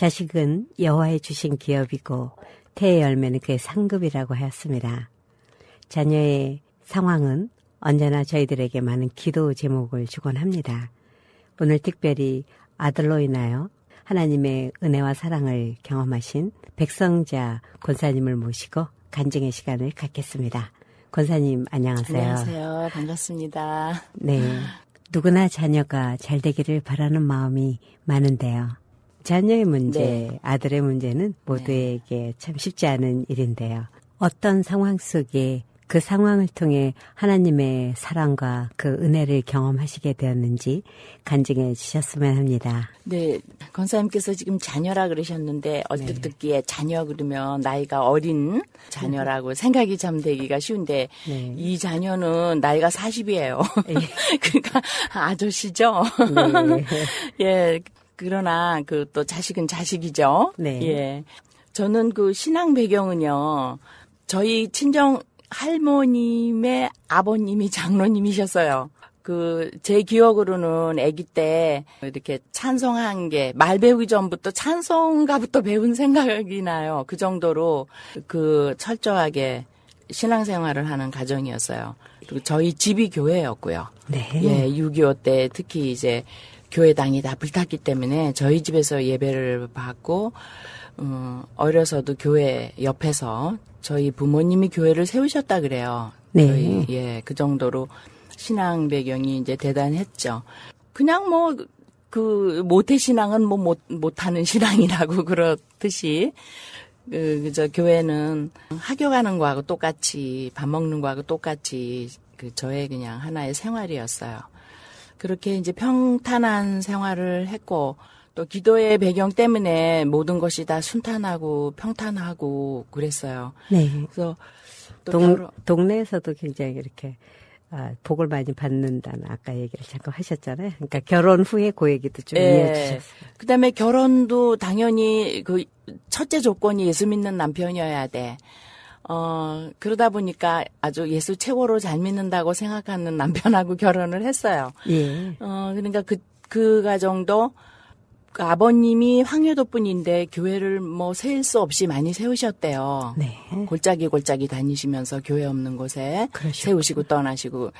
자식은 여호와의 주신 기업이고 태의 열매는 그의 상급이라고 하였습니다. 자녀의 상황은 언제나 저희들에게 많은 기도 제목을 주곤 합니다. 오늘 특별히 아들로 인하여 하나님의 은혜와 사랑을 경험하신 백성자 권사님을 모시고 간증의 시간을 갖겠습니다. 권사님 안녕하세요. 안녕하세요. 반갑습니다. 네, 누구나 자녀가 잘 되기를 바라는 마음이 많은데요. 자녀의 문제, 네. 아들의 문제는 모두에게 참 쉽지 않은 일인데요. 어떤 상황 속에 그 상황을 통해 하나님의 사랑과 그 은혜를 경험하시게 되었는지 간증해 주셨으면 합니다. 네, 권사님께서 지금 자녀라 그러셨는데 언뜻 듣기에 자녀 그러면 나이가 어린 자녀라고 생각이 참 되기가 쉬운데 네. 이 자녀는 나이가 40이에요. 그러니까 아저씨죠. 네. 예, 그러나 그 또 자식은 자식이죠. 네. 예, 저는 그 신앙 배경은요. 저희 친정 할머님의 아버님이 장로님이셨어요. 제 기억으로는 아기 때 이렇게 찬송한 게 말 배우기 전부터 찬송가부터 배운 생각이 나요. 그 정도로 철저하게 신앙생활을 하는 가정이었어요. 그리고 저희 집이 교회였고요. 네. 예, 6.25 때 특히 이제 교회당이 다 불탔기 때문에 저희 집에서 예배를 받고, 어려서도 교회 옆에서 저희 부모님이 교회를 세우셨다 그래요. 네. 그 정도로 신앙 배경이 이제 대단했죠. 그냥 모태신앙은 못하는 신앙이라고 그렇듯이, 교회는 학교 가는 거하고 똑같이, 밥 먹는 거하고 똑같이, 저의 그냥 하나의 생활이었어요. 그렇게 이제 평탄한 생활을 했고, 또 기도의 배경 때문에 모든 것이 다 순탄하고 평탄하고 그랬어요. 네. 그래서 또 동네에서도 굉장히 이렇게 복을 많이 받는다는 아까 얘기를 잠깐 하셨잖아요. 그러니까 결혼 후에 그 얘기도 좀 이어주셨어요. 그다음에 결혼도 당연히 첫째 조건이 예수 믿는 남편이어야 돼. 그러다 보니까 아주 예수 최고로 잘 믿는다고 생각하는 남편하고 결혼을 했어요. 예. 그러니까 그 가정도 아버님이 황여도 분인데 교회를 셀 수 없이 많이 세우셨대요. 네. 골짜기 다니시면서 교회 없는 곳에 그러셨구나. 세우시고 떠나시고.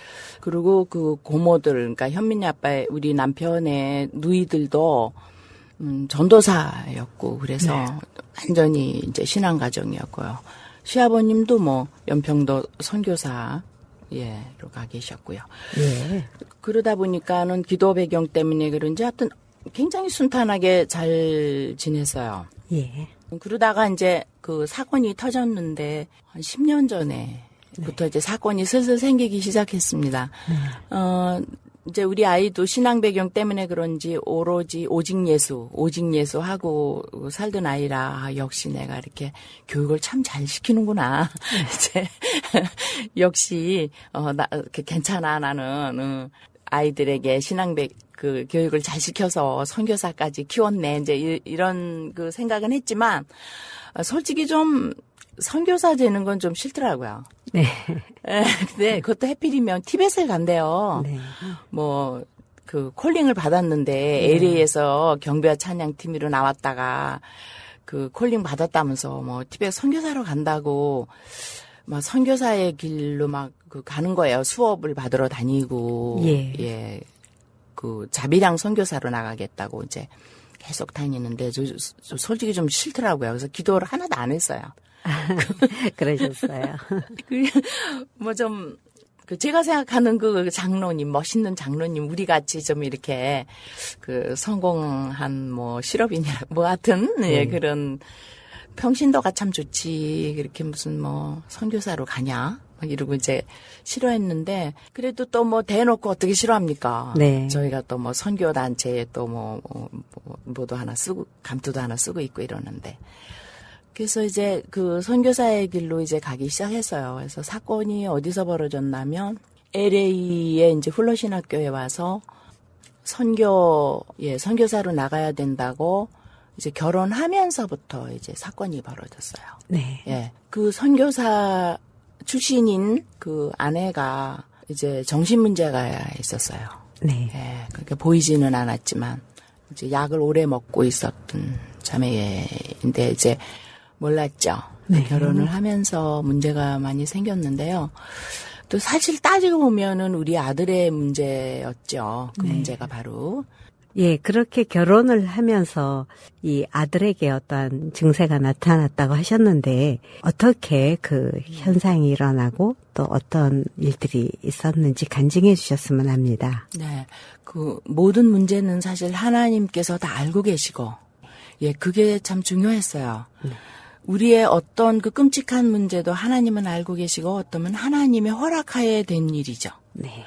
그리고 그 고모들, 그러니까 현민이 아빠의 우리 남편의 누이들도 전도사였고 그래서 완전히 이제 신앙 가정이었고요. 시아버님도 연평도 선교사 로 가 계셨고요. 예. 그러다 보니까는 기도 배경 때문에 그런지 하여튼 굉장히 순탄하게 잘 지냈어요. 예. 그러다가 이제 사건이 터졌는데 한 10년 전에부터 이제 사건이 슬슬 생기기 시작했습니다. 이제 우리 아이도 신앙 배경 때문에 그런지 오로지 오직 예수 하고 살던 아이라 역시 내가 이렇게 교육을 참 잘 시키는구나. 이제 역시 나 괜찮아 나는 아이들에게 교육을 잘 시켜서 선교사까지 키웠네. 이제 이런 생각은 했지만 솔직히 좀 선교사 되는 건 좀 싫더라고요. 네. 근데 그것도 해필이면 티벳을 간대요. 네. 콜링을 받았는데 LA에서 경배와 찬양 팀으로 나왔다가 콜링 받았다면서 티벳 선교사로 간다고 선교사의 길로 가는 거예요. 수업을 받으러 다니고. 예. 자비랑 선교사로 나가겠다고 이제 계속 다니는데 저 솔직히 좀 싫더라고요. 그래서 기도를 하나도 안 했어요. 그러셨어요. 제가 생각하는 장로님, 멋있는 장로님, 우리 같이 좀 이렇게 성공한 실업이냐, 하여튼, 그런 평신도가 참 좋지. 그렇게 무슨 선교사로 가냐? 이러고 이제 싫어했는데, 그래도 또 대놓고 어떻게 싫어합니까? 네. 저희가 또 선교단체에 또 뭐도 하나 쓰고, 감투도 하나 쓰고 있고 이러는데. 그래서 이제 선교사의 길로 이제 가기 시작했어요. 그래서 사건이 어디서 벌어졌냐면, LA에 이제 훌러신학교에 와서 선교사로 나가야 된다고 이제 결혼하면서부터 이제 사건이 벌어졌어요. 네. 예. 선교사 출신인 아내가 이제 정신 문제가 있었어요. 네. 예. 그러니까 보이지는 않았지만 이제 약을 오래 먹고 있었던 자매인데 이제 몰랐죠. 네. 결혼을 하면서 문제가 많이 생겼는데요. 또 사실 따지고 보면은 우리 아들의 문제였죠. 그 네. 문제가 바로. 예, 그렇게 결혼을 하면서 이 아들에게 어떠한 증세가 나타났다고 하셨는데 어떻게 그 현상이 일어나고 또 어떤 일들이 있었는지 간증해 주셨으면 합니다. 네. 그 모든 문제는 사실 하나님께서 다 알고 계시고, 예, 그게 참 중요했어요. 우리의 어떤 그 끔찍한 문제도 하나님은 알고 계시고 어떠면 하나님의 허락하에 된 일이죠. 네.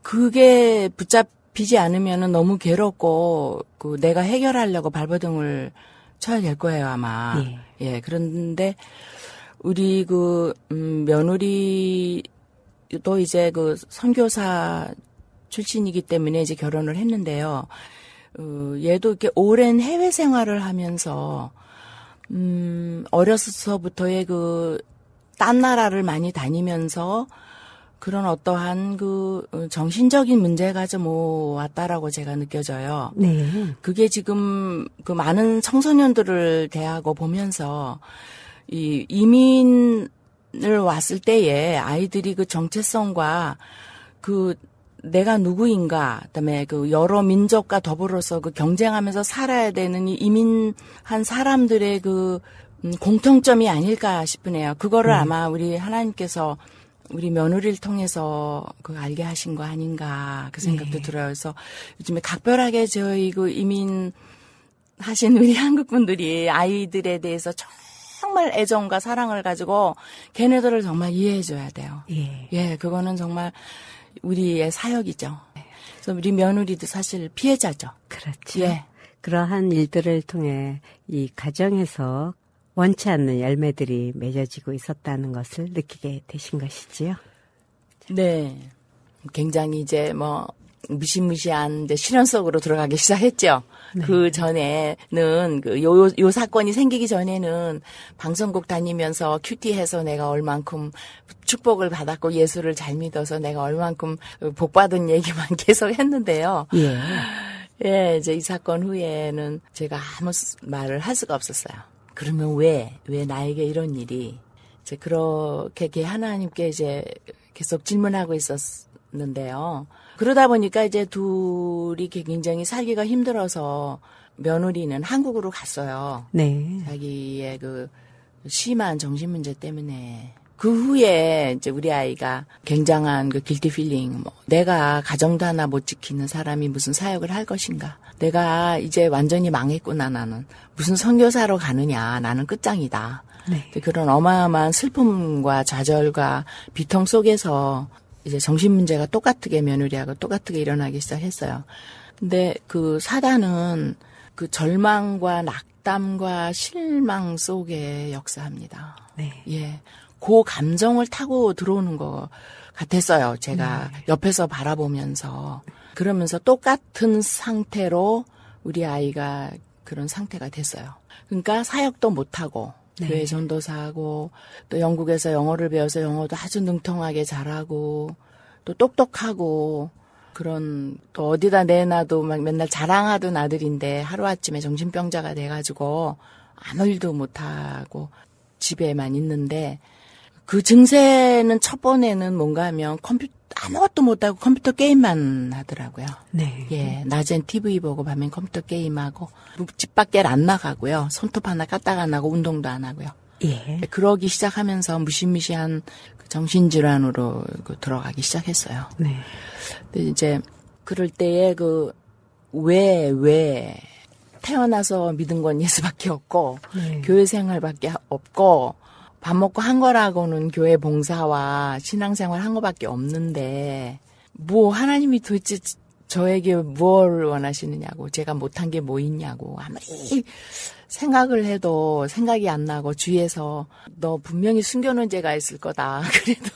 그게 붙잡히지 않으면은 너무 괴롭고 그 내가 해결하려고 발버둥을 쳐야 될 거예요, 아마. 예. 예, 그런데 우리 그 며느리도 이제 그 선교사 출신이기 때문에 이제 결혼을 했는데요. 얘도 이렇게 오랜 해외 생활을 하면서 어려서부터의 그 딴 나라를 많이 다니면서 그런 어떠한 그 정신적인 문제가 좀 왔다라고 제가 느껴져요. 네. 그게 지금 그 많은 청소년들을 대하고 보면서 이 이민을 왔을 때에 아이들이 그 정체성과 그 내가 누구인가, 그다음에 그 여러 민족과 더불어서 그 경쟁하면서 살아야 되는 이 이민한 사람들의 그 공통점이 아닐까 싶으네요. 그거를 아마 우리 하나님께서 우리 며느리를 통해서 그 알게 하신 거 아닌가 그 생각도 들어요. 그래서 요즘에 각별하게 저희 그 이민 하신 우리 한국 분들이 아이들에 대해서 정말 애정과 사랑을 가지고 걔네들을 정말 이해해 줘야 돼요. 예. 예, 그거는 정말 우리의 사역이죠. 그래서 우리 며느리도 사실 피해자죠. 그렇죠. 예. 그러한 일들을 통해 이 가정에서 원치 않는 열매들이 맺어지고 있었다는 것을 느끼게 되신 것이지요. 네. 굉장히 이제 뭐 무시무시한 이제 실현 속으로 들어가기 시작했죠. 네. 그 전에는 요 사건이 생기기 전에는 방송국 다니면서 큐티해서 내가 얼만큼 축복을 받았고 예수를 잘 믿어서 내가 얼만큼 복 받은 얘기만 계속 했는데요. 예. 예, 이제 이 사건 후에는 제가 아무 말을 할 수가 없었어요. 그러면 왜 나에게 이런 일이 이제 그렇게 하나님께 이제 계속 질문하고 있었는데요. 그러다 보니까 이제 둘이 굉장히 살기가 힘들어서 며느리는 한국으로 갔어요. 네. 자기의 그 심한 정신 문제 때문에. 그 후에 이제 우리 아이가 굉장한 그 길티 필링, 내가 가정도 하나 못 지키는 사람이 무슨 사역을 할 것인가. 내가 이제 완전히 망했구나, 나는. 무슨 선교사로 가느냐, 나는 끝장이다. 네. 그런 어마어마한 슬픔과 좌절과 비통 속에서 이제 정신 문제가 똑같게 며느리하고 똑같게 일어나기 시작했어요. 근데 그 사단은 그 절망과 낙담과 실망 속에 역사합니다. 네. 예. 그 감정을 타고 들어오는 것 같았어요. 제가 옆에서 바라보면서. 그러면서 똑같은 상태로 우리 아이가 그런 상태가 됐어요. 그러니까 사역도 못하고 네. 교회 전도사하고 또 영국에서 영어를 배워서 영어도 아주 능통하게 잘하고 또 똑똑하고 그런 또 어디다 내놔도 막 맨날 자랑하던 아들인데 하루아침에 정신병자가 돼가지고 아무 일도 못하고 집에만 있는데 그 증세는 첫 번에는 뭔가 하면 아무것도 못하고 컴퓨터 게임만 하더라고요. 네. 예, 낮엔 TV 보고 밤엔 컴퓨터 게임하고 집 밖에 안 나가고요. 손톱 하나 까딱 안 하고 운동도 안 하고요. 예. 그러기 시작하면서 무시무시한 그 정신질환으로 들어가기 시작했어요. 네. 근데 이제 그럴 때에 왜 태어나서 믿은 건 예수밖에 없고 네. 교회 생활밖에 없고 밥 먹고 한 거라고는 교회 봉사와 신앙생활 한 거밖에 없는데 뭐 하나님이 도대체 저에게 뭘 원하시느냐고 제가 못한 게 뭐 있냐고 아무리 생각을 해도 생각이 안 나고 주위에서 너 분명히 숨겨놓은 죄가 있을 거다. 그래도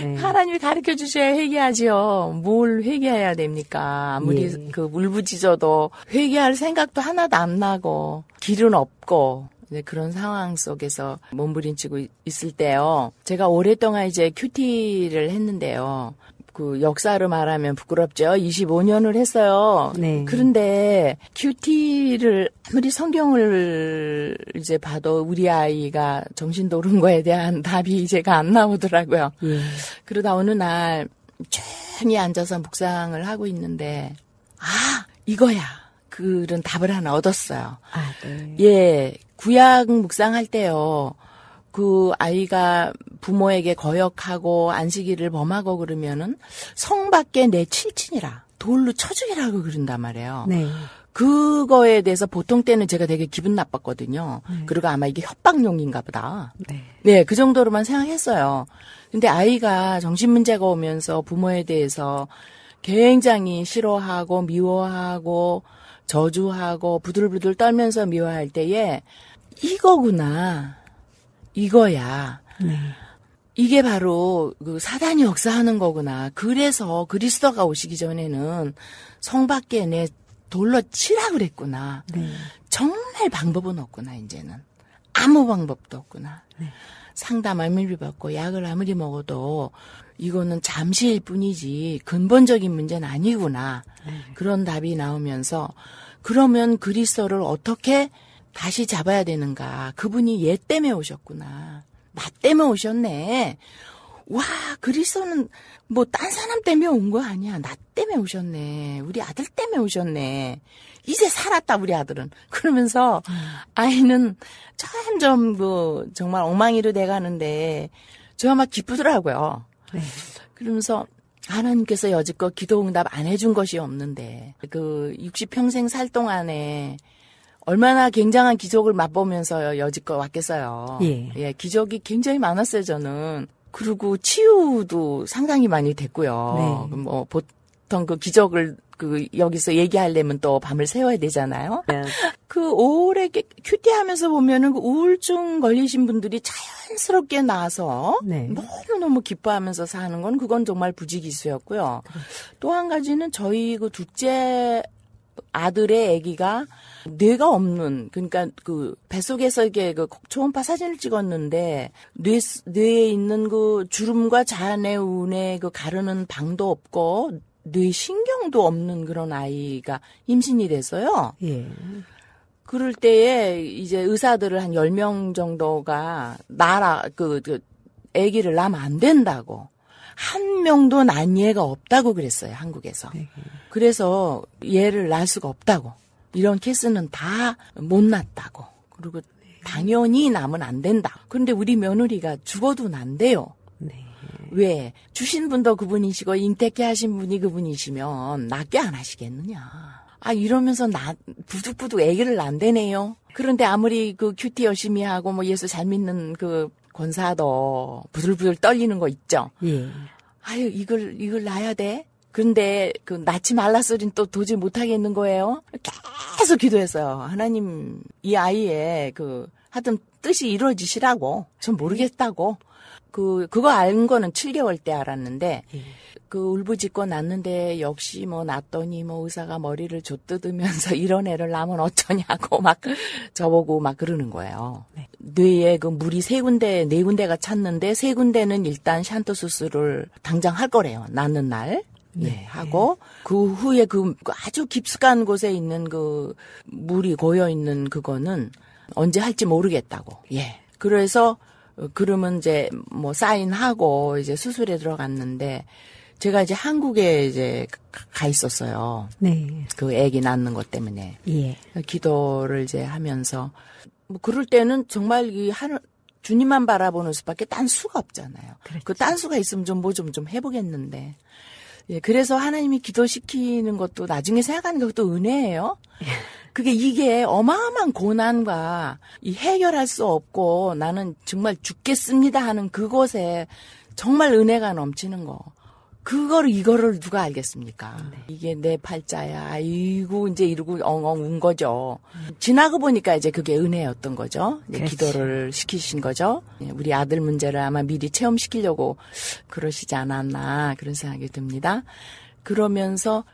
네. 하나님이 가르쳐 주셔야 회개하지요. 뭘 회개해야 됩니까? 아무리 예. 그 울부짖어도 회개할 생각도 하나도 안 나고 길은 없고 이제 그런 상황 속에서 몸부림치고 있을 때요. 제가 오랫동안 이제 큐티를 했는데요. 그 역사를 말하면 부끄럽죠. 25년을 했어요. 네. 그런데 큐티를 아무리 성경을 이제 봐도 우리 아이가 정신 도른 거에 대한 답이 제가 안 나오더라고요. 예. 그러다 어느 날 조용히 앉아서 묵상을 하고 있는데 이거야. 그런 답을 하나 얻었어요. 아, 네. 예, 구약 묵상할 때요. 그 아이가 부모에게 거역하고 안식일을 범하고 그러면은 성 밖에 내 칠친이라 돌로 쳐 죽이라고 그런단 말이에요. 네. 그거에 대해서 보통 때는 제가 되게 기분 나빴거든요. 그리고 아마 이게 협박용인가 보다. 네. 네, 그 정도로만 생각했어요. 근데 아이가 정신 문제가 오면서 부모에 대해서 굉장히 싫어하고 미워하고 저주하고 부들부들 떨면서 미워할 때에 이거구나. 이거야. 네. 이게 바로 그 사단이 역사하는 거구나. 그래서 그리스도가 오시기 전에는 성 밖에 내 돌로 치라 그랬구나. 네. 정말 방법은 없구나, 이제는. 아무 방법도 없구나. 네. 상담 아무리 받고 약을 아무리 먹어도 이거는 잠시일 뿐이지 근본적인 문제는 아니구나. 그런 답이 나오면서 그러면 그리스도를 어떻게 다시 잡아야 되는가. 그분이 얘 때문에 오셨구나. 나 때문에 오셨네. 와, 그리스도는 뭐 딴 사람 때문에 온 거 아니야. 나 때문에 오셨네. 우리 아들 때문에 오셨네. 이제 살았다, 우리 아들은. 그러면서 아이는 점점 정말 엉망이로 돼가는데 저가 막 기쁘더라고요. 네. 그러면서 하나님께서 여지껏 기도 응답 안 해준 것이 없는데 60평생 살 동안에 얼마나 굉장한 기적을 맛보면서 여지껏 왔겠어요. 예. 기적이 굉장히 많았어요, 저는. 그리고 치유도 상당히 많이 됐고요. 네. 뭐 보통 그 기적을 여기서 얘기하려면 또 밤을 새워야 되잖아요. 네. 그 오래 큐티하면서 보면은 그 우울증 걸리신 분들이 자연스럽게 나와서 네. 너무너무 기뻐하면서 사는 건 그건 정말 부지기수였고요. 또 한 가지는 저희 그 둘째 아들의 아기가 뇌가 없는, 그러니까 그 뱃속에서 이게 그 초음파 사진을 찍었는데 뇌에 있는 그 주름과 자내운에 그 가르는 방도 없고 뇌신경도 없는 그런 아이가 임신이 됐어요. 예. 그럴 때에 이제 의사들을 한 10명 정도가 아기를 낳으면 안 된다고. 한 명도 난 예가 없다고 그랬어요, 한국에서. 네. 그래서 얘를 낳을 수가 없다고. 이런 케이스는 다 못 낳았다고. 그리고 당연히 낳으면 안 된다. 그런데 우리 며느리가 죽어도 난대요. 네. 왜? 주신 분도 그분이시고 잉태케 하신 분이 그분이시면 낫게 안 하시겠느냐. 이러면서 부득부득 아기를 낳는다네요. 그런데 아무리 그 큐티 열심히 하고 뭐 예수 잘 믿는 그 권사도 부들부들 떨리는 거 있죠. 예. 이걸 낳아야 돼? 근데 그 낳지 말라 소리는 또 도저히 못 하겠는 거예요. 계속 기도했어요. 하나님, 이 아이의 하여튼 뜻이 이루어지시라고. 전 모르겠다고. 그거 알 거는 7개월 때 알았는데, 예. 울부짖고 낳는데 역시 뭐 낳더니 뭐 의사가 머리를 좆뜯으면서 이런 애를 낳으면 어쩌냐고 막 저보고 막 그러는 거예요. 네. 뇌에 그 물이 4군데가 찼는데 3군데는 일단 샨트 수술을 당장 할 거래요. 낳는 날. 예, 하고 그 후에 그 아주 깊숙한 곳에 있는 그 물이 고여 있는 그거는 언제 할지 모르겠다고. 예. 그래서 그러면 이제 뭐 사인하고 이제 수술에 들어갔는데 제가 이제 한국에 이제 가 있었어요. 네. 그 아기 낳는 것 때문에. 예. 기도를 이제 하면서 뭐 그럴 때는 정말 주님만 바라보는 수밖에 딴 수가 없잖아요. 그렇죠. 그 딴 수가 있으면 좀 해보겠는데. 예, 그래서 하나님이 기도시키는 것도 나중에 생각하는 것도 은혜예요. 이게 어마어마한 고난과 해결할 수 없고 나는 정말 죽겠습니다 하는 그곳에 정말 은혜가 넘치는 거. 이거를 누가 알겠습니까? 네. 이게 내 팔자야. 아이고, 이제 이러고 엉엉 운 거죠. 지나고 보니까 이제 그게 은혜였던 거죠. 이제 기도를 시키신 거죠. 우리 아들 문제를 아마 미리 체험시키려고 그러시지 않았나 그런 생각이 듭니다. 그러면서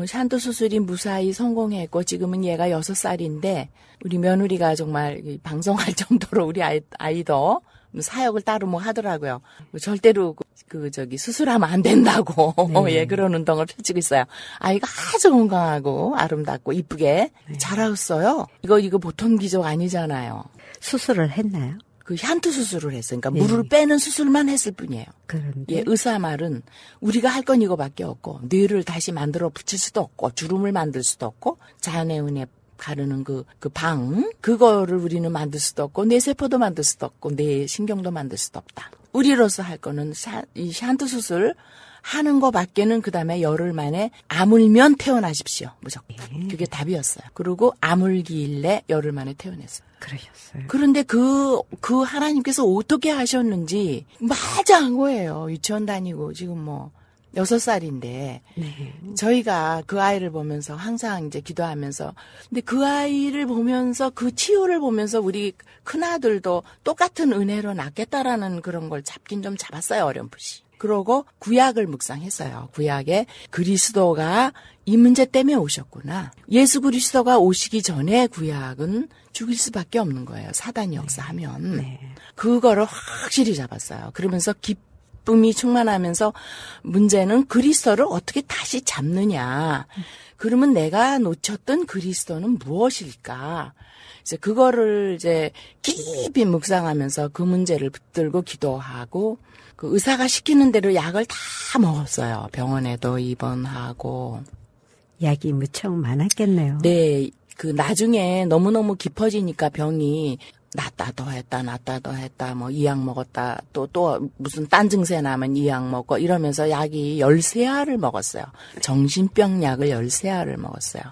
샨트 수술이 무사히 성공했고 지금은 얘가 6살인데 우리 며느리가 정말 방송할 정도로 우리 아이도 사역을 따로 뭐 하더라고요. 절대로 수술하면 안 된다고 네. 예, 그런 운동을 펼치고 있어요. 아이가 아주 건강하고 아름답고 이쁘게 자랐어요. 이거 보통 기적 아니잖아요. 수술을 했나요? 그 향투 수술을 했어요. 그러니까 네. 물을 빼는 수술만 했을 뿐이에요. 그런데 예, 의사 말은 우리가 할 건 이거밖에 없고 뇌를 다시 만들어 붙일 수도 없고 주름을 만들 수도 없고 자연의 은혜 가르는 그 방 그거를 우리는 만들 수도 없고 뇌 세포도 만들 수도 없고 뇌 신경도 만들 수도 없다. 우리로서 할 거는 이 샨트 수술 하는 거밖에는 그다음에 열흘 만에 아물면 퇴원하십시오. 무조건. 그게 답이었어요. 그리고 아물기일래 열흘 만에 퇴원했어요. 그러셨어요. 그런데 그 하나님께서 어떻게 하셨는지 맞아 한 거예요. 유치원 다니고 지금 뭐 6살인데 네. 저희가 그 아이를 보면서 항상 이제 기도하면서 근데 그 아이를 보면서 그 치유를 보면서 우리 큰아들도 똑같은 은혜로 낳겠다라는 그런 걸 잡긴 좀 잡았어요. 어렴풋이. 그러고 구약을 묵상했어요. 구약에 그리스도가 이 문제 때문에 오셨구나. 예수 그리스도가 오시기 전에 구약은 죽일 수밖에 없는 거예요. 사단이 역사하면. 네. 그거를 확실히 잡았어요. 그러면서 기쁨이 충만하면서 문제는 그리스도를 어떻게 다시 잡느냐. 그러면 내가 놓쳤던 그리스도는 무엇일까? 이제 그거를 이제 깊이 묵상하면서 그 문제를 붙들고 기도하고 그 의사가 시키는 대로 약을 다 먹었어요. 병원에도 입원하고. 약이 무척 많았겠네요. 네, 그 나중에 너무너무 깊어지니까 병이 낫다 더 했다, 뭐 이 약 먹었다, 또 무슨 딴 증세 나면 이 약 먹고 이러면서 약이 13알을 먹었어요. 정신병 약을 13알을 먹었어요.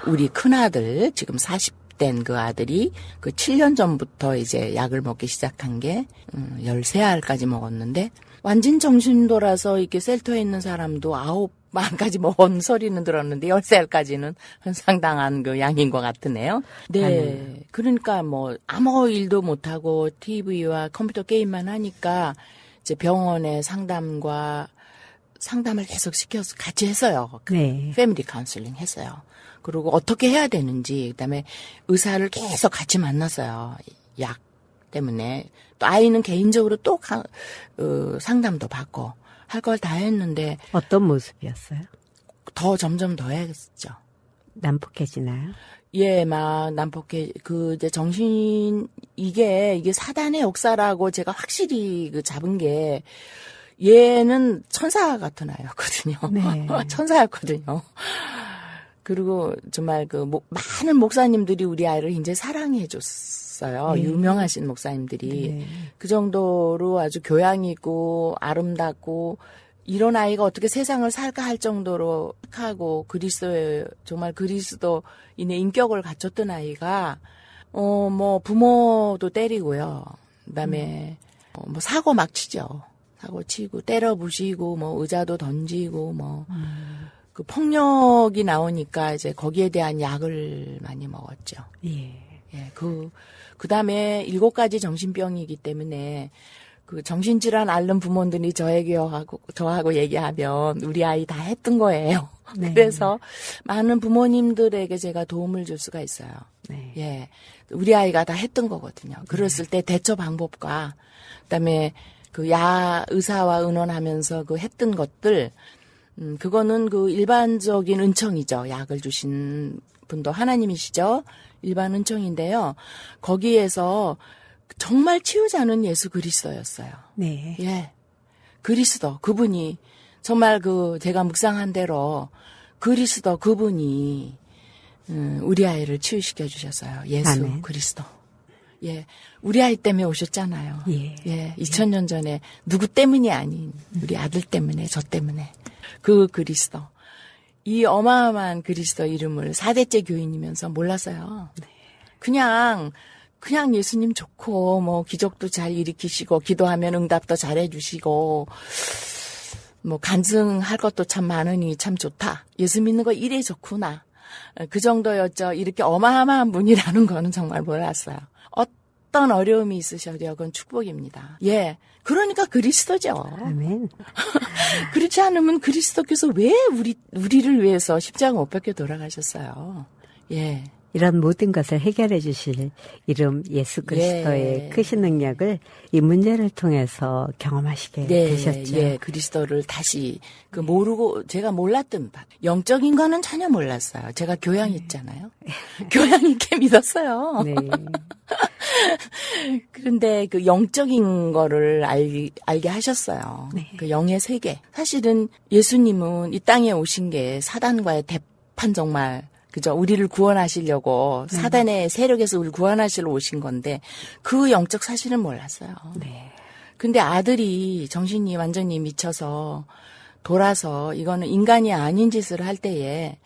우리 큰아들, 지금 40된 그 아들이 그 7년 전부터 이제 약을 먹기 시작한 게 13알까지 먹었는데 완전 정신 돌아서 이렇게 셀터에 있는 사람도 9만까지 먹은 소리는 들었는데 13알까지는 상당한 그 양인 것 같으네요. 네. 그러니까 뭐 아무 일도 못하고 TV와 컴퓨터 게임만 하니까 이제 병원에 상담을 계속 시켜서 같이 했어요. 네. 패밀리 카운슬링 했어요. 그리고 어떻게 해야 되는지 그다음에 의사를 계속 같이 만났어요. 약 때문에 또 아이는 개인적으로 또 상담도 받고 할 걸 다 했는데 어떤 모습이었어요? 점점 더 했죠. 난폭해지나요? 예, 막 난폭해 이제 이게 사단의 역사라고 제가 확실히 잡은 게 얘는 천사 같은 아이였거든요. 네. 천사였거든요. 그리고 정말 많은 목사님들이 우리 아이를 이제 사랑해 줬어요. 네. 유명하신 목사님들이. 네. 그 정도로 아주 교양 있고 아름답고 이런 아이가 어떻게 세상을 살까 할 정도로 하고 정말 그리스도인의 인격을 갖췄던 아이가 뭐 부모도 때리고요. 그다음에 뭐 사고 막 치죠. 사고 치고 때려 부시고 뭐 의자도 던지고 뭐 그 폭력이 나오니까 이제 거기에 대한 약을 많이 먹었죠. 예. 예, 그다음에 7가지 정신병이기 때문에 그 정신질환 앓는 부모들이 저하고 얘기하면 우리 아이 다 했던 거예요. 네. 그래서 많은 부모님들에게 제가 도움을 줄 수가 있어요. 네. 예. 우리 아이가 다 했던 거거든요. 그랬을 때 대처 방법과 그다음에 의사와 의논하면서 했던 것들 그거는 일반적인 은총이죠. 약을 주신 분도 하나님이시죠. 일반 은총인데요. 거기에서 정말 치유자는 예수 그리스도였어요. 네. 예. 그리스도, 그분이, 정말 제가 묵상한 대로 그리스도, 그분이, 우리 아이를 치유시켜 주셨어요. 예수 아멘. 그리스도. 예. 우리 아이 때문에 오셨잖아요. 예. 예. 2000년 전에 누구 때문이 아닌 우리 아들 때문에, 저 때문에. 그 그리스도. 이 어마어마한 그리스도 이름을 4대째 교인이면서 몰랐어요. 그냥 예수님 좋고, 뭐, 기적도 잘 일으키시고, 기도하면 응답도 잘 해주시고, 뭐, 간증할 것도 참 많으니 참 좋다. 예수 믿는 거 이래 좋구나. 그 정도였죠. 이렇게 어마어마한 분이라는 거는 정말 몰랐어요. 어떤 어려움이 있으셔도 그건 축복입니다. 예. 그러니까 그리스도죠. 아멘. 그렇지 않으면 그리스도께서 왜 우리를 위해서 십자가 못 박혀 돌아가셨어요. 예. 이런 모든 것을 해결해 주실 이름 예수 그리스도의 예. 크신 능력을 이 문제를 통해서 경험하시게 되셨죠. 예, 그리스도를 다시 모르고 제가 몰랐던 바. 영적인 거는 전혀 몰랐어요. 제가 교양 있잖아요. 교양 있게 믿었어요. 네. 그런데 그 영적인 거를 알게 하셨어요. 네. 그 영의 세계. 사실은 예수님은 이 땅에 오신 게 사단과의 대판 정말 그죠? 우리를 구원하시려고 사단의 세력에서 우리를 구원하시러 오신 건데 그 영적 사실은 몰랐어요. 네. 근데 아들이 정신이 완전히 미쳐서 돌아서 이거는 인간이 아닌 짓을 할 때에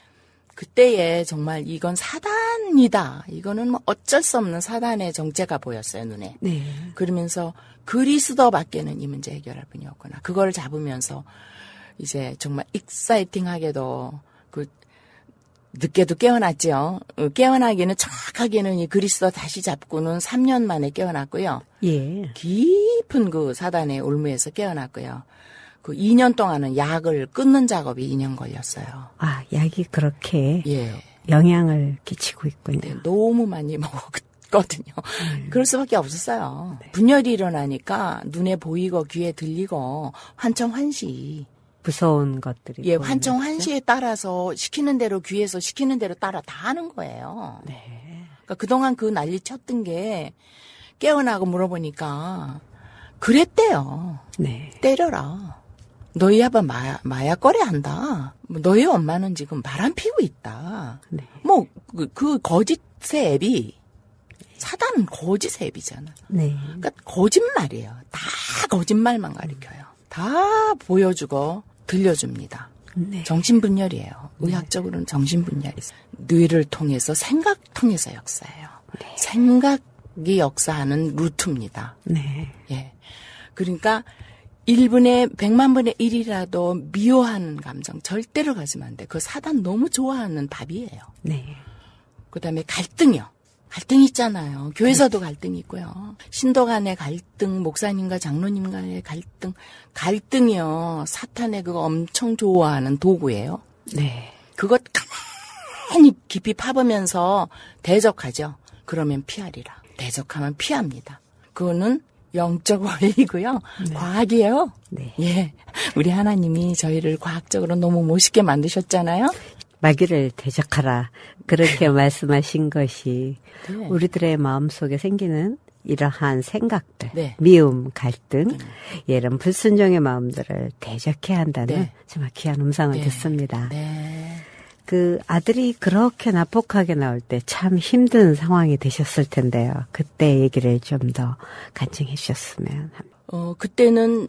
그때에 정말 이건 사단이다. 이거는 뭐 어쩔 수 없는 사단의 정체가 보였어요, 눈에. 네. 그러면서 그리스도밖에는 이 문제 해결할 분이 없구나. 그걸 잡으면서 이제 정말 익사이팅하게도 늦게도 깨어났죠. 깨어나기는 정확하게는 이 그리스도 다시 잡고는 3년 만에 깨어났고요. 예. 깊은 그 사단의 올무에서 깨어났고요. 그 2년 동안은 약을 끊는 작업이 2년 걸렸어요. 아, 약이 그렇게 예. 영향을 끼치고 있군요. 네, 너무 많이 먹었거든요. 그럴 수밖에 없었어요. 분열이 일어나니까 눈에 보이고 귀에 들리고 환청환시. 무서운 것들이. 예, 보이는 환청환시에 따라서 시키는 대로 귀에서 시키는 대로 따라 다 하는 거예요. 네. 그러니까 그동안 그 난리 쳤던 게 깨어나고 물어보니까 그랬대요. 네. 때려라. 너희 아빠 마약 거래한다. 너희 엄마는 지금 바람 피고 있다. 네. 뭐 그 거짓의 앱이 사단은 거짓의 앱이잖아. 네. 그러니까 거짓말이에요. 다 거짓말만 가리켜요. 다 보여주고 들려줍니다. 네. 정신분열이에요. 의학적으로는 정신분열이 있어요. 뇌를 통해서 생각 통해서 역사해요. 네. 생각이 역사하는 루트입니다. 네. 예. 그러니까 1분의 100만 분의 1이라도 미워하는 감정 절대로 가지면 안 돼. 그 사단 너무 좋아하는 밥이에요. 네. 그다음에 갈등이요. 갈등 있잖아요. 교회에서도 갈등이 있고요. 신도 간의 갈등, 목사님과 장로님 간의 갈등. 갈등이요. 사탄의 그거 엄청 좋아하는 도구예요. 네. 그것 가만히 깊이 파보면서 대적하죠. 그러면 피하리라. 대적하면 피합니다. 그거는 영적 원리고요. 과학이에요. 네. 예. 우리 하나님이 저희를 과학적으로 너무 멋있게 만드셨잖아요. 마귀를 대적하라. 그렇게 말씀하신 것이 네. 우리들의 마음속에 생기는 이러한 생각들, 네. 미움, 갈등, 이런 불순종의 마음들을 대적해야 한다는 네. 정말 귀한 음성을 네. 듣습니다. 네. 그 아들이 그렇게 난폭하게 나올 때 참 힘든 상황이 되셨을 텐데요. 그때 얘기를 좀 더 간증해 주셨으면 합니다. 그때는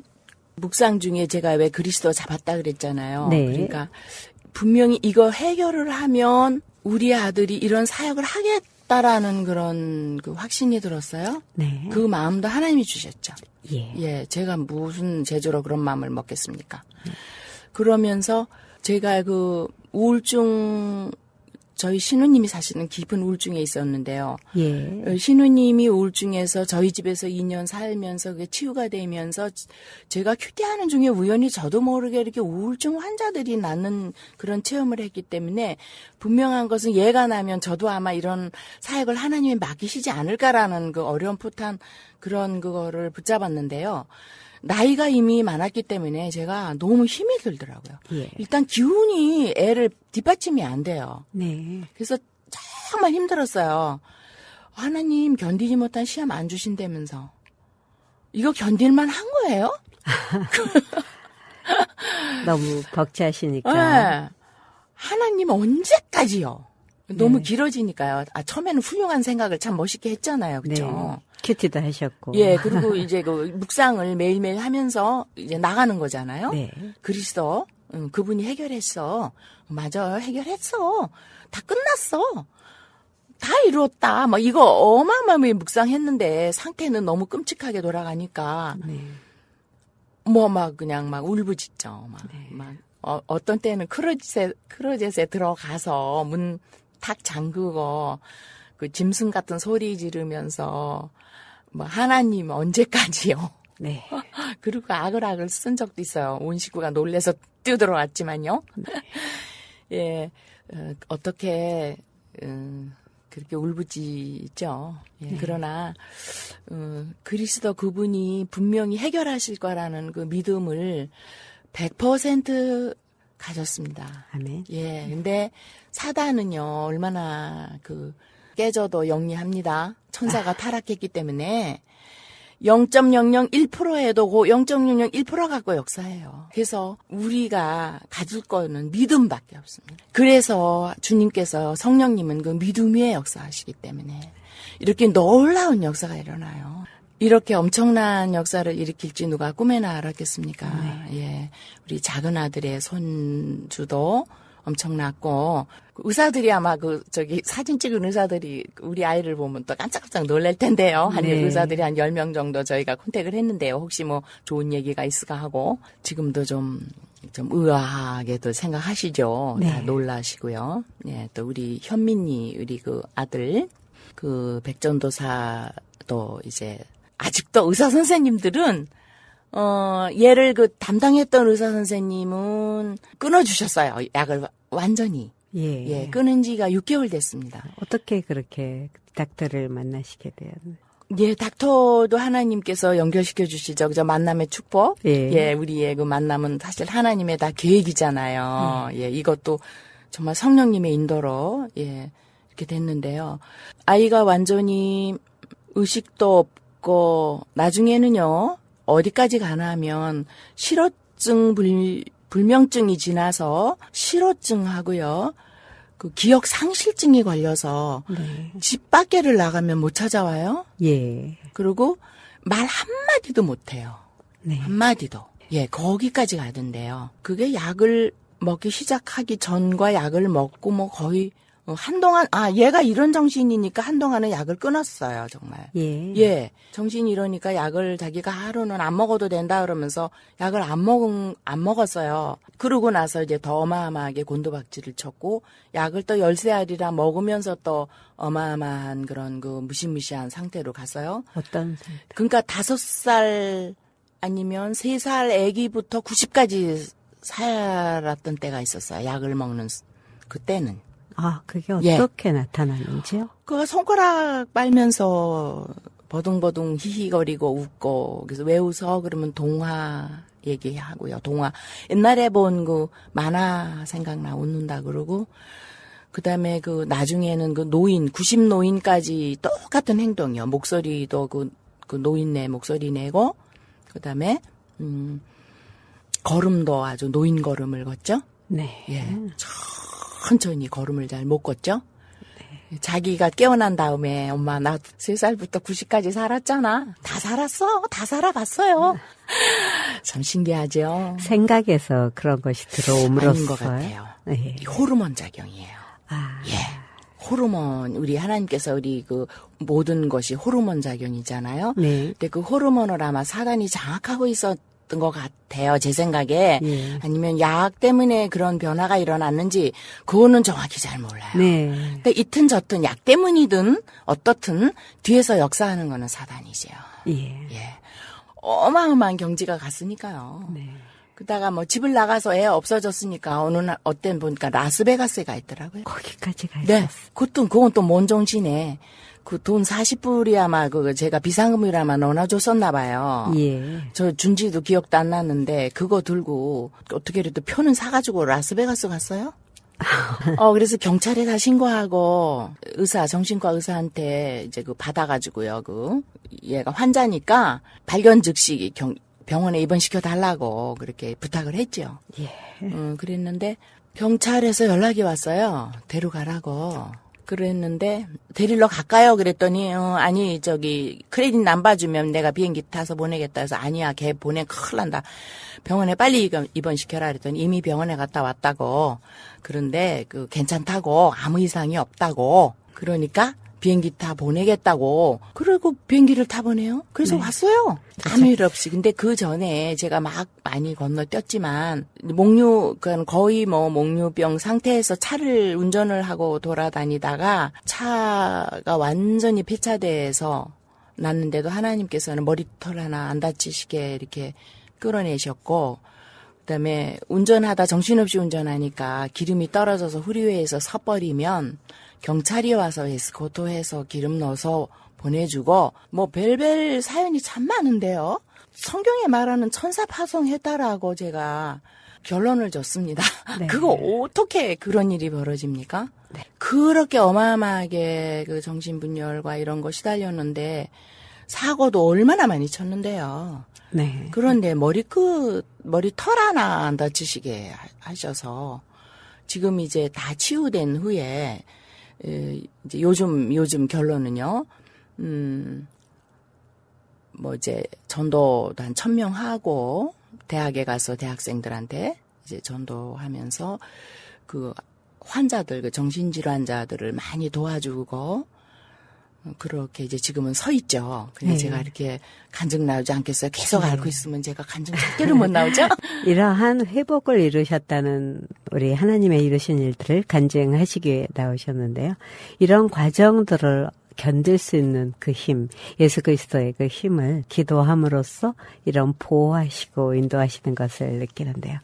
묵상 중에 제가 왜 그리스도 잡았다 그랬잖아요. 네. 그러니까 분명히 이거 해결을 하면 우리 아들이 이런 사역을 하겠다라는 그런 그 확신이 들었어요. 네. 그 마음도 하나님이 주셨죠. 예. 예, 제가 무슨 재주로 그런 마음을 먹겠습니까? 그러면서 제가 그 우울증, 저희 신우님이 사실은 깊은 우울증에 있었는데요. 예. 신우님이 우울증에서 저희 집에서 2년 살면서 그게 치유가 되면서 제가 큐티하는 중에 우연히 저도 모르게 이렇게 우울증 환자들이 낳는 그런 체험을 했기 때문에 분명한 것은 얘가 나면 저도 아마 이런 사역을 하나님이 맡기시지 않을까라는 그 어렴풋한 그런 그거를 붙잡았는데요. 나이가 이미 많았기 때문에 제가 너무 힘이 들더라고요. 예. 일단 기운이 애를 뒷받침이 안 돼요. 네. 그래서 정말 힘들었어요. 하나님 견디지 못한 시험 안 주신다면서. 이거 견딜만 한 거예요? 너무 벅차시니까. 네. 하나님 언제까지요? 너무 네. 길어지니까요. 처음에는 훌륭한 생각을 참 멋있게 했잖아요. 그렇죠? 네. 큐티도 하셨고. 예, 그리고 이제 그 묵상을 매일매일 하면서 이제 나가는 거잖아요. 네. 그리스도, 그분이 해결했어. 맞아, 해결했어. 다 끝났어. 다 이루었다. 뭐 이거 어마어마하게 묵상했는데 상태는 너무 끔찍하게 돌아가니까 네. 뭐 막 그냥 막 울부짖죠. 네. 어떤 때는 크로젯에 들어가서 문 탁 잠그고 그 짐승 같은 소리 지르면서 뭐 하나님 언제까지요? 네. 그리고 아글아글 쓴 적도 있어요. 온 식구가 놀래서 뛰어들어왔지만요. 예, 어떻게 그렇게 울부짖죠. 예, 그러나 그리스도 그분이 분명히 해결하실 거라는 그 믿음을 100% 가졌습니다. 아멘. 예, 근데 사단은요 얼마나 깨져도 영리합니다. 천사가 타락했기 때문에 0.001%에도 그 0.001% 갖고 역사해요. 그래서 우리가 가질 거는 믿음밖에 없습니다. 그래서 주님께서 성령님은 그 믿음 위에 역사하시기 때문에 이렇게 놀라운 역사가 일어나요. 이렇게 엄청난 역사를 일으킬지 누가 꿈에나 알았겠습니까? 예, 우리 작은 아들의 손주도 엄청났고 의사들이 아마 사진 찍은 의사들이 우리 아이를 보면 또 깜짝깜짝 놀랄 텐데요. 한 의사들이 한 10명 정도 저희가 컨택을 했는데요. 혹시 뭐 좋은 얘기가 있을까 하고 지금도 좀 의아하게도 생각하시죠. 다 놀라시고요. 예, 또 우리 현민이 우리 아들 백전도사도 이제 아직도 의사 선생님들은 얘를 담당했던 의사 선생님은 끊어주셨어요. 약을 완전히. 예, 끊은 지가 6개월 됐습니다. 어떻게 그렇게 닥터를 만나시게 되었나요? 예, 닥터도 하나님께서 연결시켜 주시죠. 그저 만남의 축복. 예, 우리의 그 만남은 사실 하나님의 다 계획이잖아요. 예, 이것도 정말 성령님의 인도로, 이렇게 됐는데요. 아이가 완전히 의식도 없고, 나중에는요, 어디까지 가나 하면, 실어증 불명증이 지나서, 실어증하고요, 기억 상실증이 걸려서, 집 밖에를 나가면 못 찾아와요. 예. 그리고 말 한마디도 못 해요. 네. 한마디도. 예, 거기까지 가던데요. 그게 약을 먹기 시작하기 전과 약을 먹고 뭐 거의 한동안, 얘가 이런 정신이니까 한동안은 약을 끊었어요, 정말. 예. 정신이 이러니까 약을 자기가 하루는 안 먹어도 된다 그러면서 약을 안 먹었어요. 그러고 나서 이제 더 어마어마하게 곤두박질을 쳤고, 약을 또 13알이라 먹으면서 또 어마어마한 그런 무시무시한 상태로 갔어요. 어떤 상태? 그러니까 5살 아니면 3살 아기부터 90까지 살았던 때가 있었어요. 약을 먹는 그때는. 그게 어떻게 나타나는지요? 손가락 빨면서 버둥버둥 히히거리고 웃고, 그래서 왜 웃어? 그러면 동화 얘기하고요. 동화. 옛날에 본 만화 생각나 웃는다 그러고, 그 다음에 나중에는 노인, 90노인까지 똑같은 행동이요. 목소리도 노인네 목소리 내고, 그 다음에, 걸음도 아주 노인 걸음을 걷죠? 네. 예. 천천히 걸음을 잘 못 걷죠? 네. 자기가 깨어난 다음에 엄마 나 3살부터 90까지 살았잖아. 다 살았어. 다 살아봤어요. 참 신기하죠? 생각에서 그런 것이 들어옴으로써. 아닌 것 같아요. 네. 호르몬 작용이에요. 예. 호르몬, 우리 하나님께서 우리 모든 것이 호르몬 작용이잖아요. 네. 근데 그 호르몬을 아마 사단이 장악하고 있었던 것 같아요. 제 생각에. 아니면 약 때문에 그런 변화가 일어났는지 그거는 정확히 잘 몰라요. 네. 근데 이튼 저튼 약 때문이든 어떻든 뒤에서 역사하는 거는 사단이지요. 예. 어마어마한 경지가 갔으니까요. 네. 그러다가 집을 나가서 애 없어졌으니까 어느 날 어떤 보니까 라스베가스에 가 있더라고요. 거기까지 가 네. 있었어. 그건 또 뭔 정신에 돈 40불이 아마 제가 비상금이라 아마 넣어줬었나 봐요. 예. 저 준지도 기억도 안 나는데 그거 들고 어떻게라도 표는 사가지고 라스베가스 갔어요? 그래서 경찰에 다 신고하고 정신과 의사한테 이제 받아가지고요. 얘가 환자니까 발견 즉시 병원에 입원시켜 달라고 그렇게 부탁을 했죠. 예. 그랬는데 경찰에서 연락이 왔어요. 데려가라고. 그랬는데 데리러 갈까요? 그랬더니 아니 크레딧 남봐주면 내가 비행기 타서 보내겠다 해서 아니야 걔 보내 큰일 난다. 병원에 빨리 입원시켜라 그랬더니 이미 병원에 갔다 왔다고. 그런데 괜찮다고 아무 이상이 없다고. 그러니까 비행기 타 보내겠다고. 그리고 비행기를 타 보내요. 그래서 왔어요. 아무 일 없이. 근데 그 전에 제가 막 많이 건너뛰었지만 거의 목류병 상태에서 차를 운전을 하고 돌아다니다가 차가 완전히 폐차돼서 났는데도 하나님께서는 머리털 하나 안 다치시게 이렇게 끌어내셨고, 그다음에 운전하다 정신없이 운전하니까 기름이 떨어져서 후리회에서 서버리면 경찰이 와서 에스코트해서 기름 넣어서 보내주고 뭐 별별 사연이 참 많은데요. 성경에 말하는 천사 파송했다라고 제가 결론을 줬습니다. 네. 그거 어떻게 그런 일이 벌어집니까? 네. 그렇게 어마어마하게 그 정신분열과 이런 거 시달렸는데 사고도 얼마나 많이 쳤는데요. 네. 그런데 머리털 하나 안 다치시게 하셔서 지금 이제 다 치유된 후에 이제 요즘 결론은요. 뭐 이제 전도도 한 1,000명 하고 대학에 가서 대학생들한테 이제 전도하면서 그 환자들, 그 정신질환자들을 많이 도와주고 그렇게 이제 지금은 서 있죠. 근데 네. 제가 이렇게 간증 나오지 않겠어요? 계속 앓고 있으면 제가 간증 찾기를 못 나오죠? 이러한 회복을 이루셨다는 우리 하나님의 이루신 일들을 간증하시기 위해 나오셨는데요. 이런 과정들을 견딜 수 있는 그 힘, 예수 그리스도의 그 힘을 기도함으로써 이런 보호하시고 인도하시는 것을 느끼는데요.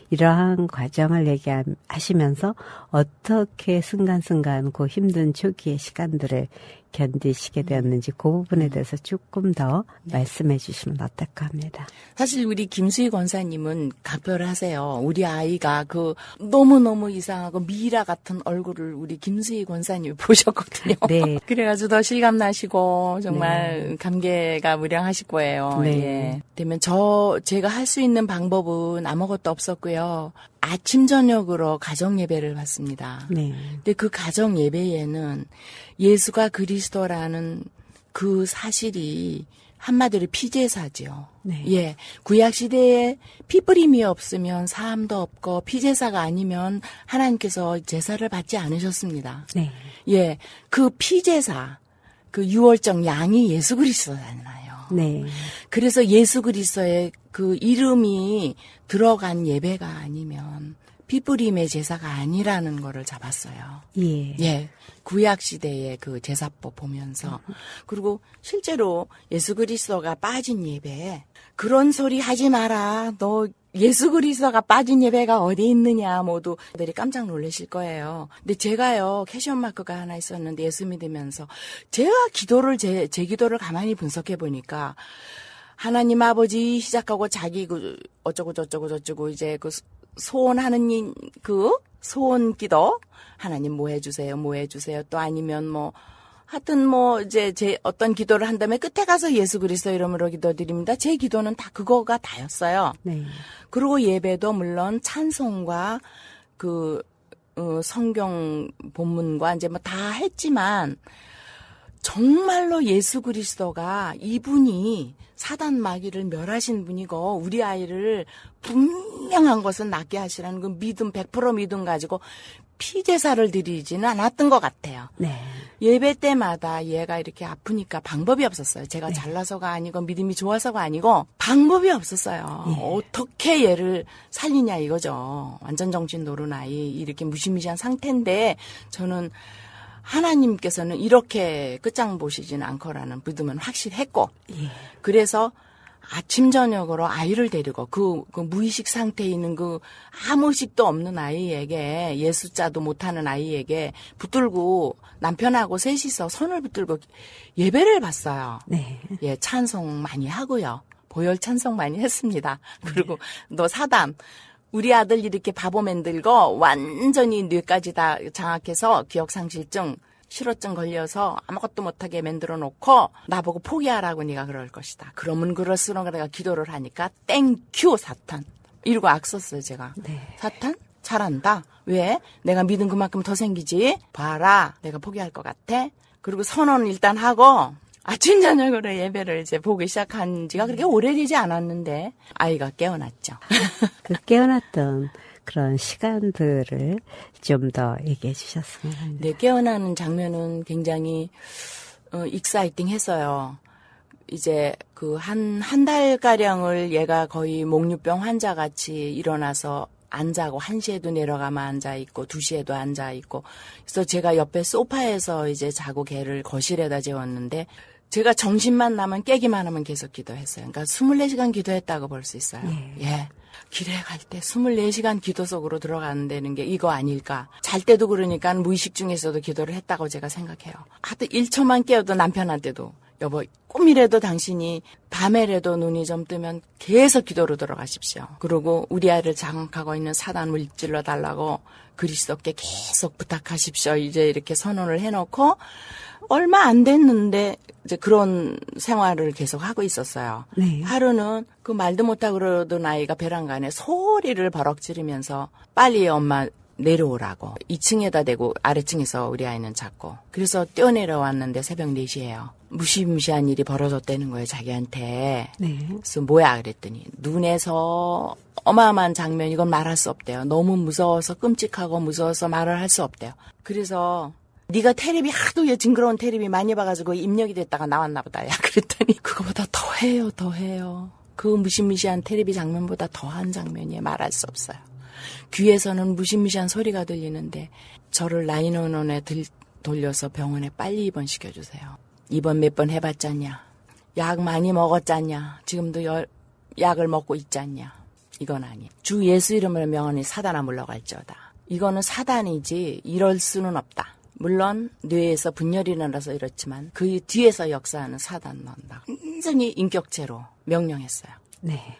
이러한 과정을 얘기하시면서 어떻게 순간순간 그 힘든 초기의 시간들을 견디시게 되었는지 그 부분에 대해서 조금 더 말씀해 주시면 어떨까 합니다. 사실 우리 김수희 권사님은 각별하세요. 우리 아이가 그 너무너무 이상하고 미라 같은 얼굴을 우리 김수희 권사님이 보셨거든요. 네. 그래가지고 더 실감나시고 정말 감개가 무량하실 거예요. 네. 예. 되면 제가 할 수 있는 방법은 아무것도 없었고요. 아침 저녁으로 가정 예배를 받습니다. 네. 근데 그 가정 예배에는 예수가 그리스도라는 그 사실이 한마디로 피제사죠. 네. 예. 구약 시대에 피뿌림이 없으면 사함도 없고 피제사가 아니면 하나님께서 제사를 받지 않으셨습니다. 네. 예. 그 피제사, 그 유월절 양이 예수 그리스도잖아요. 네. 그래서 예수 그리스도의 그 이름이 들어간 예배가 아니면 피뿌림의 제사가 아니라는 거를 잡았어요. 예. 예. 구약 시대의 그 제사법 보면서. 그리고 실제로 예수 그리스도가 빠진 예배에 그런 소리 하지 마라. 너 예수 그리스도가 빠진 예배가 어디 있느냐. 모두 들이 깜짝 놀라실 거예요. 근데 제가요, 캐션 마크가 하나 있었는데 예수 믿으면서 제가 기도를 제 기도를 가만히 분석해 보니까 하나님 아버지 시작하고 자기 그 어쩌고 저쩌고 이제 그 소원하는 그 소원 기도 하나님 뭐 해주세요 또 아니면 뭐 하여튼 뭐 이제 제 어떤 기도를 한 다음에 끝에 가서 예수 그리스도 이름으로 기도드립니다. 제 기도는 다 그거가 다였어요. 네. 그리고 예배도 물론 찬송과 그 성경 본문과 이제 뭐 다 했지만 정말로 예수 그리스도가 이분이 사단 마귀를 멸하신 분이고 우리 아이를 분명한 것은 낫게 하시라는 그 믿음 100% 믿음 가지고 피제사를 드리지는 않았던 것 같아요. 네. 예배 때마다 얘가 이렇게 아프니까 방법이 없었어요. 제가 잘나서가 아니고 믿음이 좋아서가 아니고 방법이 없었어요. 예. 어떻게 얘를 살리냐 이거죠. 완전 정신 노른 아이 이렇게 무시무시한 상태인데 저는 하나님께서는 이렇게 끝장 보시지는 않거라는 믿음은 확실했고 예. 그래서 아침 저녁으로 아이를 데리고 그 무의식 상태에 있는 그 아무 의식도 없는 아이에게 예수자도 못하는 아이에게 붙들고 남편하고 셋이서 손을 붙들고 예배를 봤어요. 네. 예, 찬송 많이 하고요. 보혈 찬송 많이 했습니다. 그리고 너 사담 우리 아들 이렇게 바보 만들고 완전히 뇌까지 다 장악해서 기억상실증, 실어증 걸려서 아무것도 못하게 만들어 놓고 나보고 포기하라고 네가 그럴 것이다. 그러면 그럴수록 내가 기도를 하니까 땡큐 사탄. 이러고 악 썼어요 제가. 네. 사탄? 잘한다. 왜? 내가 믿음 그만큼 더 생기지. 봐라. 내가 포기할 것 같아. 그리고 선언 일단 하고 아침 저녁으로 예배를 이제 보기 시작한 지가 그렇게 오래되지 않았는데 아이가 깨어났죠. 그 깨어났던 그런 시간들을 좀 더 얘기해 주셨으면 합니다. 네, 깨어나는 장면은 굉장히 익사이팅 했어요. 이제 그 한 달가량을 얘가 거의 목류병 환자같이 일어나서 안 자고 1시에도 내려가면 앉아있고 2시에도 앉아있고 그래서 제가 옆에 소파에서 이제 자고 걔를 거실에다 재웠는데 제가 정신만 나면 깨기만 하면 계속 기도했어요. 그러니까 24시간 기도했다고 볼 수 있어요. 예. 길에 갈 때 24시간 기도 속으로 들어간다는 게 이거 아닐까. 잘 때도 그러니까 무의식 중에서도 기도를 했다고 제가 생각해요. 하여튼 1초만 깨어도 남편한테도 여보, 꿈이라도 당신이 밤에라도 눈이 좀 뜨면 계속 기도로 들어가십시오. 그리고 우리 아이를 장악하고 있는 사단 물질러 달라고 그리스도께 계속 부탁하십시오. 이제 이렇게 선언을 해놓고 얼마 안 됐는데 이제 그런 생활을 계속 하고 있었어요. 네. 하루는 그 말도 못하고 그러던 아이가 베란간에 소리를 버럭 지르면서 빨리 엄마 내려오라고 2층에다 대고 아래층에서 우리 아이는 잤고 그래서 뛰어내려왔는데 새벽 4시예요. 무시무시한 일이 벌어졌다는 거예요, 자기한테. 네. 그래서 뭐야 그랬더니 눈에서 어마어마한 장면, 이건 말할 수 없대요. 너무 무서워서 끔찍하고 무서워서 말을 할 수 없대요. 그래서 네가 테레비 하도 징그러운 테레비 많이 봐가지고 입력이 됐다가 나왔나 보다. 야 그랬더니 그거보다 더해요. 그 무시무시한 테레비 장면보다 더한 장면이 말할 수 없어요. 귀에서는 무시무시한 소리가 들리는데 저를 911에 돌려서 병원에 빨리 입원시켜주세요. 입원 몇 번 해봤잖냐. 약 많이 먹었잖냐. 지금도 약을 먹고 있잖냐. 이건 아니. 주 예수 이름을 명하니 사단아 물러갈지어다. 이거는 사단이지 이럴 수는 없다. 물론 뇌에서 분열이 일어나서 이렇지만 그 뒤에서 역사하는 사단 넣는다. 완전히 인격체로 명령했어요.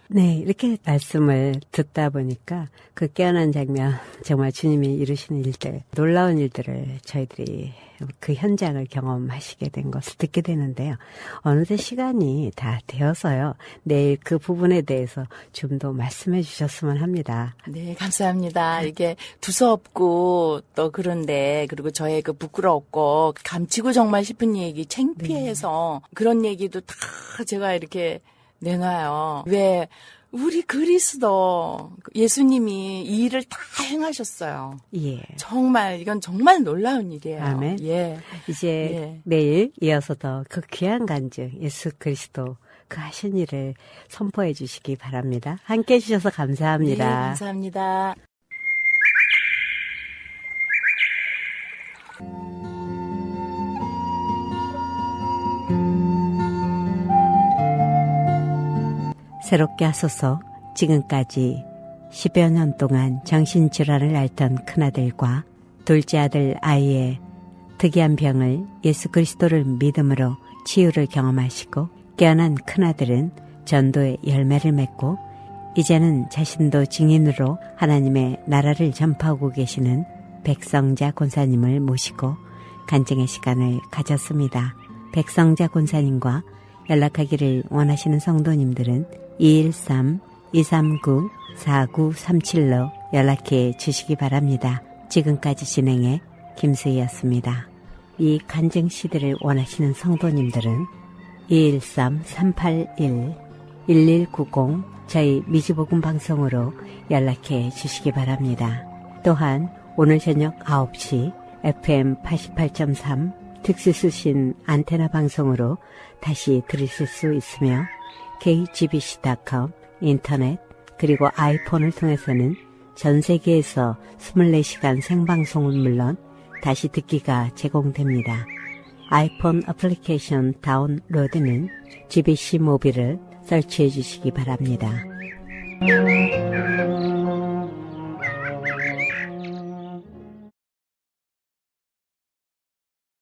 네, 이렇게 말씀을 듣다 보니까 그 깨어난 장면, 정말 주님이 이루시는 일들, 놀라운 일들을 저희들이 그 현장을 경험하시게 된 것을 듣게 되는데요. 어느새 시간이 다 되어서요. 내일 그 부분에 대해서 좀 더 말씀해 주셨으면 합니다. 네, 감사합니다. 이게 두서없고 또 그런데 그리고 저의 그 부끄럽고 감추고 정말 싶은 얘기 창피해서 그런 얘기도 다 제가 이렇게 내놔요. 왜 우리 그리스도 예수님이 이 일을 다 행하셨어요. 예. 정말 이건 정말 놀라운 일이에요. 아멘. 예. 이제 예. 내일 이어서 더 그 귀한 간증 예수 그리스도 그 하신 일을 선포해 주시기 바랍니다. 함께 해주셔서 감사합니다. 네, 감사합니다. 새롭게 하소서. 지금까지 10여 년 동안 정신질환을 앓던 큰아들과 둘째 아들 아이의 특이한 병을 예수 그리스도를 믿음으로 치유를 경험하시고 깨어난 큰아들은 전도의 열매를 맺고 이제는 자신도 증인으로 하나님의 나라를 전파하고 계시는 백성자 권사님을 모시고 간증의 시간을 가졌습니다. 백성자 권사님과 연락하기를 원하시는 성도님들은 213-239-4937로 연락해 주시기 바랍니다. 지금까지 진행해 김수희였습니다. 이 간증 CD를 원하시는 성도님들은 213-381-1190 저희 미주복음 방송으로 연락해 주시기 바랍니다. 또한 오늘 저녁 9시 FM 88.3 특수수신 안테나 방송으로 다시 들으실 수 있으며 kgbc.com 인터넷 그리고 아이폰을 통해서는 전 세계에서 24시간 생방송은 물론 다시 듣기가 제공됩니다. 아이폰 애플리케이션 다운로드는 GBC 모빌을 설치해 주시기 바랍니다.